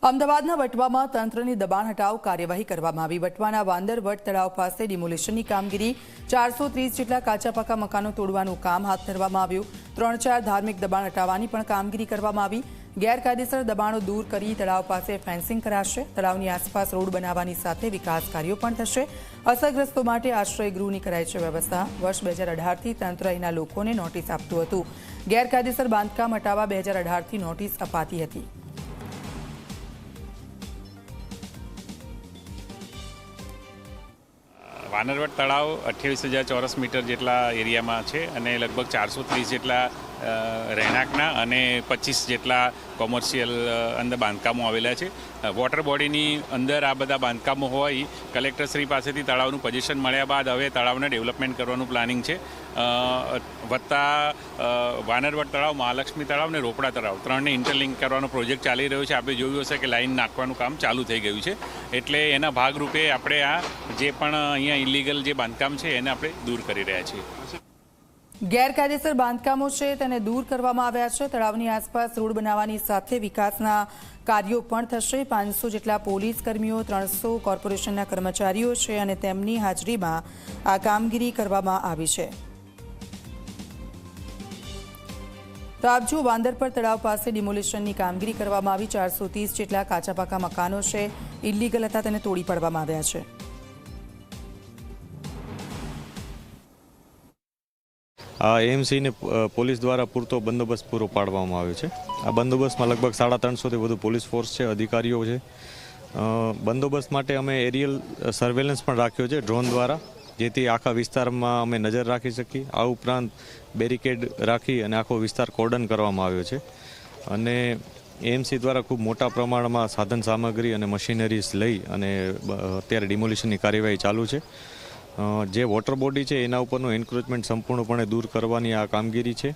અમદાવાદના વટવામાં તંત્રની દબાણ હટાવ કાર્યવાહી કરવામાં આવી। વટવાના વાંદરવટ તળાવ પાસે ડિમોલિશનની કામગીરી 430 જેટલા કાચા પાકા મકાનો તોડવાનું કામ હાથ ધરવામાં આવ્યું। 3-4 ધાર્મિક દબાણ હટાવવાની પણ કામગીરી કરવામાં આવી। ગેરકાયદેસર દબાણો દૂર કરી તળાવ પાસે ફેન્સિંગ કરાશે। તળાવની આસપાસ રોડ બનાવવાની સાથે વિકાસ કાર્યો પણ થશે। અસરગ્રસ્તો માટે આશ્રય ગૃહની કરાઈ છે વ્યવસ્થા। વર્ષ 2018થી તંત્ર અહીંના લોકોને નોટિસ આપતું હતું। ગેરકાયદેસર બાંધકામ હટાવવા 2018થી નોટિસ અપાતી હતી। વાનરવટ તળાવ 28,000 ચોરસ મીટર જેટલા એરિયામાં છે અને લગભગ 430 જેટલા રહેણાંકના અને 25 જેટલા કોમર્શિયલ અંદર બાંધકામો આવેલા છે। વોટર બોડીની અંદર આ બધા બાંધકામો હોય કલેક્ટરશ્રી પાસેથી તળાવનું પોઝિશન મળ્યા બાદ હવે તળાવને ડેવલપમેન્ટ કરવાનું પ્લાનિંગ છે। વત્તા વાનરવટ તળાવ, મહાલક્ષ્મી તળાવ અને રોપડા તળાવ ત્રણને ઇન્ટરલિંક કરવાનો પ્રોજેક્ટ ચાલી રહ્યો છે। આપણે જોયું હશે કે લાઇન નાખવાનું કામ ચાલુ થઈ ગયું છે, એટલે એના ભાગરૂપે આપણે આ જે પણ અહીંયા ઇલીગલ જે બાંધકામ છે એને આપણે દૂર કરી રહ્યા છીએ। ગેરકાયદેસર બાંધકામો છે તેને દૂર કરવામાં આવ્યા છે। તળાવની આસપાસ રોડ બનાવવાની સાથે વિકાસના કાર્યો પણ થશે। 500 જેટલા પોલીસ કર્મીઓ, 300 કોર્પોરેશનના કર્મચારીઓ છે અને તેમની હાજરીમાં આ કામગીરી કરવામાં આવી છે। તો આપ જુઓ, વાંદરપર તળાવ પાસે ડિમોલિશનની કામગીરી કરવામાં આવી। 430 જેટલા કાચા પાકા મકાનો છે ઇલીગલ હતા, તેને તોડી પાડવામાં આવ્યા છે। આ એએમસીને પોલીસ દ્વારા પૂરતો બંદોબસ્ત પૂરો પાડવામાં આવ્યો છે। આ બંદોબસ્તમાં લગભગ 350થી વધુ પોલીસ ફોર્સ છે, અધિકારીઓ છે। બંદોબસ્ત માટે અમે એરિયલ સર્વેલન્સ પણ રાખ્યો છે ડ્રોન દ્વારા, જેથી આખા વિસ્તારમાં અમે નજર રાખી શકીએ। આ ઉપરાંત બેરિકેડ રાખી અને આખો વિસ્તાર કોર્ડન કરવામાં આવ્યો છે અને એએમસી દ્વારા ખૂબ મોટા પ્રમાણમાં સાધન સામગ્રી અને મશીનરીઝ લઈ અને અત્યારે ડિમોલિશનની કાર્યવાહી ચાલુ છે। જે વોટર બોડી છે એના ઉપરનું એન્ક્રોચમેન્ટ સંપૂર્ણપણે દૂર કરવાની આ કામગીરી છે।